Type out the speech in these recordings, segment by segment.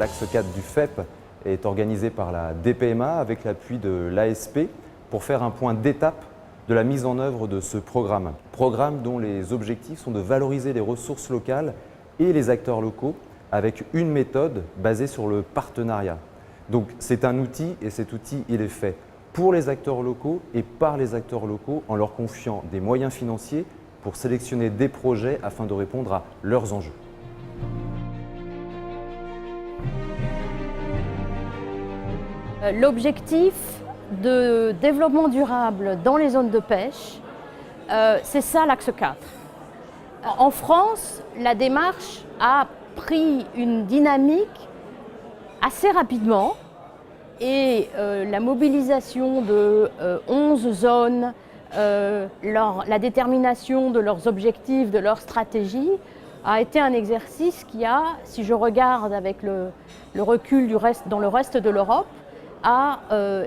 l'axe 4 du FEP est organisé par la DPMA avec l'appui de l'ASP pour faire un point d'étape de la mise en œuvre de ce programme. Programme dont les objectifs sont de valoriser les ressources locales et les acteurs locaux avec une méthode basée sur le partenariat. Donc c'est un outil et cet outil il est fait pour les acteurs locaux et par les acteurs locaux en leur confiant des moyens financiers pour sélectionner des projets afin de répondre à leurs enjeux. L'objectif de développement durable dans les zones de pêche, c'est ça l'axe 4. En France, la démarche a pris une dynamique assez rapidement et la mobilisation de 11 zones, la détermination de leurs objectifs, de leur stratégie, a été un exercice qui a, si je regarde avec le recul dans le reste de l'Europe, a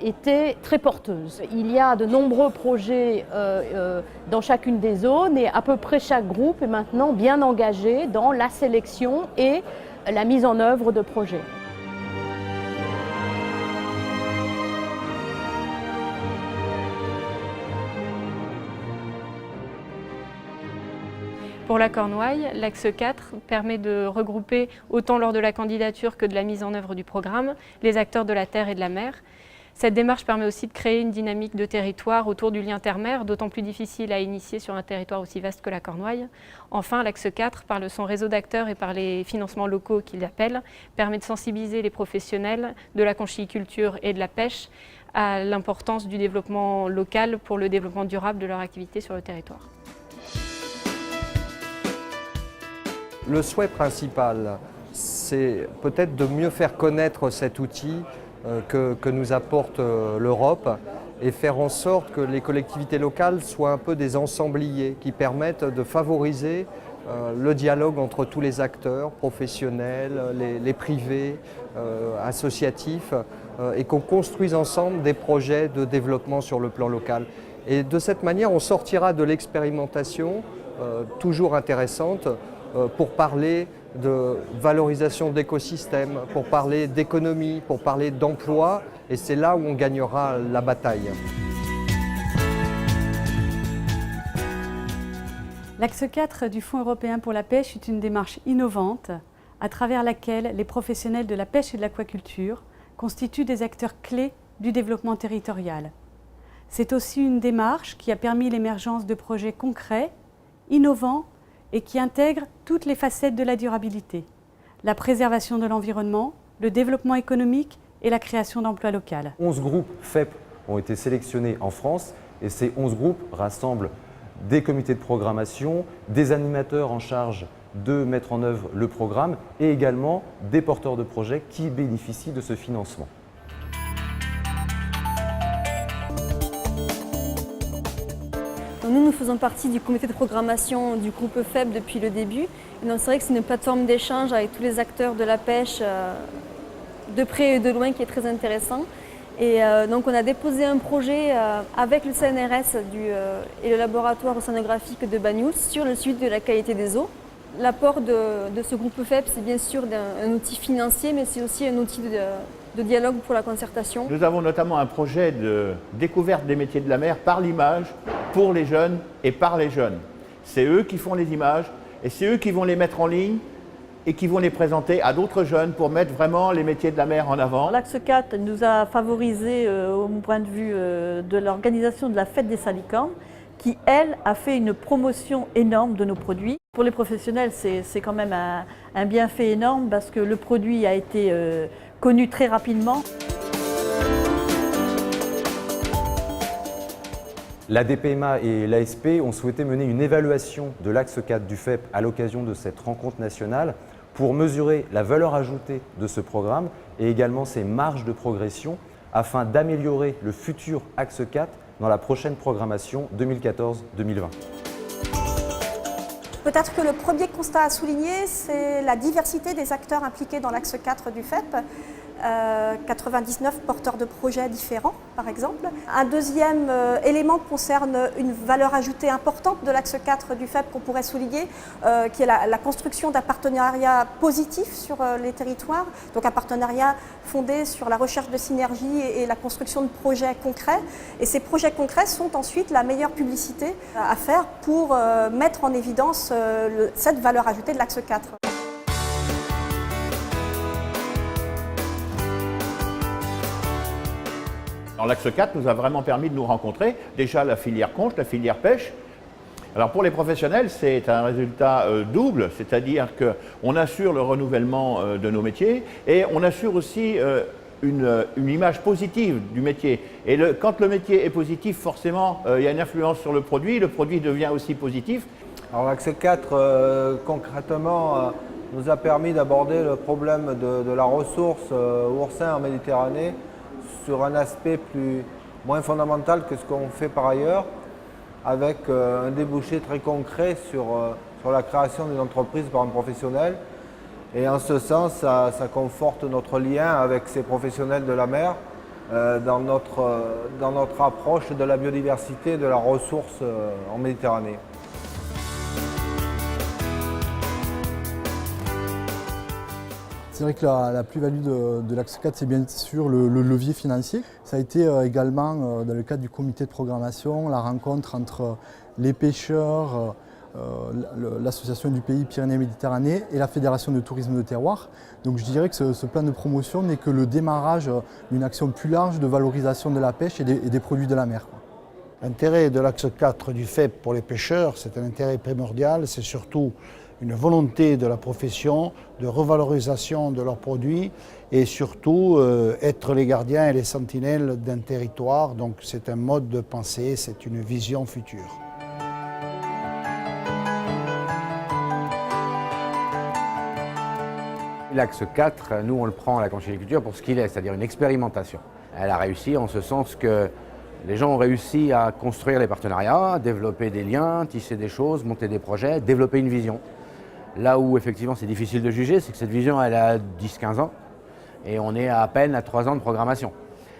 été très porteuse. Il y a de nombreux projets dans chacune des zones et à peu près chaque groupe est maintenant bien engagé dans la sélection et la mise en œuvre de projets. Pour la Cornouaille, l'axe 4 permet de regrouper, autant lors de la candidature que de la mise en œuvre du programme, les acteurs de la terre et de la mer. Cette démarche permet aussi de créer une dynamique de territoire autour du lien terre-mer, d'autant plus difficile à initier sur un territoire aussi vaste que la Cornouaille. Enfin, l'axe 4, par son réseau d'acteurs et par les financements locaux qu'il appelle, permet de sensibiliser les professionnels de la conchyliculture et de la pêche à l'importance du développement local pour le développement durable de leur activité sur le territoire. Le souhait principal, c'est peut-être de mieux faire connaître cet outil que nous apporte l'Europe et faire en sorte que les collectivités locales soient un peu des ensembliers qui permettent de favoriser le dialogue entre tous les acteurs, professionnels, les privés, associatifs, et qu'on construise ensemble des projets de développement sur le plan local. Et de cette manière, on sortira de l'expérimentation, toujours intéressante, pour parler de valorisation d'écosystèmes, pour parler d'économie, pour parler d'emploi, et c'est là où on gagnera la bataille. L'axe 4 du Fonds européen pour la pêche est une démarche innovante à travers laquelle les professionnels de la pêche et de l'aquaculture constituent des acteurs clés du développement territorial. C'est aussi une démarche qui a permis l'émergence de projets concrets, innovants et qui intègrent toutes les facettes de la durabilité, la préservation de l'environnement, le développement économique et la création d'emplois locaux. 11 groupes FEP ont été sélectionnés en France et ces 11 groupes rassemblent des comités de programmation, des animateurs en charge de mettre en œuvre le programme et également des porteurs de projets qui bénéficient de ce financement. Nous faisons partie du comité de programmation du groupe FEP depuis le début. Et donc c'est vrai que c'est une plateforme d'échange avec tous les acteurs de la pêche de près et de loin qui est très intéressant. Et donc on a déposé un projet avec le CNRS et le laboratoire océanographique de Banyuls sur le suivi de la qualité des eaux. L'apport de ce groupe FEP, c'est bien sûr un outil financier, mais c'est aussi un outil de dialogue pour la concertation. Nous avons notamment un projet de découverte des métiers de la mer par l'image, pour les jeunes et par les jeunes. C'est eux qui font les images et c'est eux qui vont les mettre en ligne et qui vont les présenter à d'autres jeunes pour mettre vraiment les métiers de la mer en avant. L'axe 4 nous a favorisé au point de vue de l'organisation de la fête des salicornes qui, elle, a fait une promotion énorme de nos produits. Pour les professionnels, c'est quand même un bienfait énorme parce que le produit a été connu très rapidement. La DPMA et l'ASP ont souhaité mener une évaluation de l'axe 4 du FEP à l'occasion de cette rencontre nationale pour mesurer la valeur ajoutée de ce programme et également ses marges de progression afin d'améliorer le futur axe 4 dans la prochaine programmation 2014-2020. Peut-être que le premier constat à souligner, c'est la diversité des acteurs impliqués dans l'axe 4 du FEP. 99 porteurs de projets différents, par exemple. Un deuxième élément concerne une valeur ajoutée importante de l'axe 4 du FEB qu'on pourrait souligner, qui est la construction d'un partenariat positif sur les territoires, donc un partenariat fondé sur la recherche de synergies et la construction de projets concrets. Et ces projets concrets sont ensuite la meilleure publicité à faire pour mettre en évidence cette valeur ajoutée de l'axe 4. L'axe 4 nous a vraiment permis de nous rencontrer, déjà la filière conche, la filière pêche. Alors pour les professionnels, c'est un résultat double, c'est-à-dire qu'on assure le renouvellement de nos métiers et on assure aussi une image positive du métier. Et quand le métier est positif, forcément, il y a une influence sur le produit devient aussi positif. Alors l'axe 4, concrètement, nous a permis d'aborder le problème de la ressource oursin en Méditerranée sur un aspect moins fondamental que ce qu'on fait par ailleurs, avec un débouché très concret sur la création d'une entreprise par un professionnel. Et en ce sens, ça conforte notre lien avec ces professionnels de la mer dans notre approche de la biodiversité et de la ressource en Méditerranée. C'est vrai que la plus-value de l'axe 4, c'est bien sûr le levier financier. Ça a été également, dans le cadre du comité de programmation, la rencontre entre les pêcheurs, l'association du pays Pyrénées-Méditerranée et la Fédération de tourisme de terroir. Donc je dirais que ce plan de promotion n'est que le démarrage d'une action plus large de valorisation de la pêche et des produits de la mer. L'intérêt de l'axe 4 du FEB pour les pêcheurs, c'est un intérêt primordial, c'est surtout une volonté de la profession de revalorisation de leurs produits et surtout être les gardiens et les sentinelles d'un territoire. Donc c'est un mode de pensée, c'est une vision future. L'axe 4, nous on le prend à la conchyliculture pour ce qu'il est, c'est-à-dire une expérimentation. Elle a réussi en ce sens que les gens ont réussi à construire des partenariats, développer des liens, tisser des choses, monter des projets, développer une vision. Là où effectivement c'est difficile de juger, c'est que cette vision elle a 10-15 ans et on est à peine à 3 ans de programmation.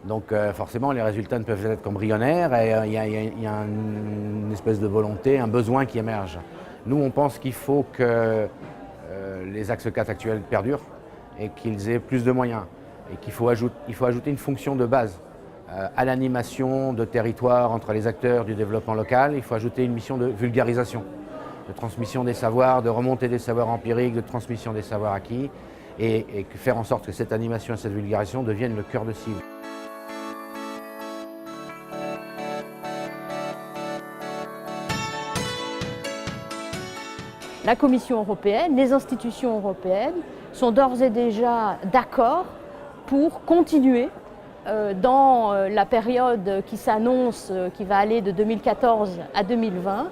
Donc forcément les résultats ne peuvent être qu'embryonnaires et il y a une espèce de volonté, un besoin qui émerge. Nous on pense qu'il faut que les axes 4 actuels perdurent et qu'ils aient plus de moyens et qu'il faut ajouter une fonction de base à l'animation de territoire entre les acteurs du développement local. Il faut ajouter une mission de vulgarisation, de transmission des savoirs, de remontée des savoirs empiriques, de transmission des savoirs acquis et faire en sorte que cette animation et cette vulgarisation deviennent le cœur de cible. La Commission européenne, les institutions européennes sont d'ores et déjà d'accord pour continuer dans la période qui s'annonce, qui va aller de 2014 à 2020,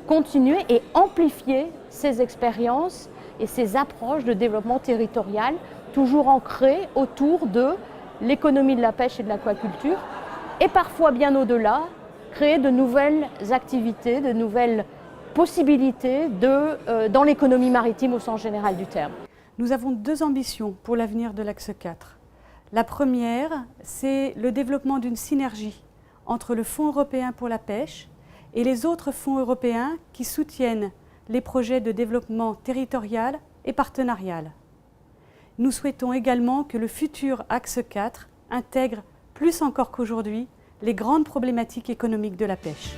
continuer et amplifier ces expériences et ces approches de développement territorial, toujours ancrées autour de l'économie de la pêche et de l'aquaculture, et parfois bien au-delà, créer de nouvelles activités, de nouvelles possibilités dans l'économie maritime au sens général du terme. Nous avons deux ambitions pour l'avenir de l'axe 4. La première, c'est le développement d'une synergie entre le Fonds européen pour la pêche et les autres fonds européens qui soutiennent les projets de développement territorial et partenarial. Nous souhaitons également que le futur axe 4 intègre, plus encore qu'aujourd'hui, les grandes problématiques économiques de la pêche.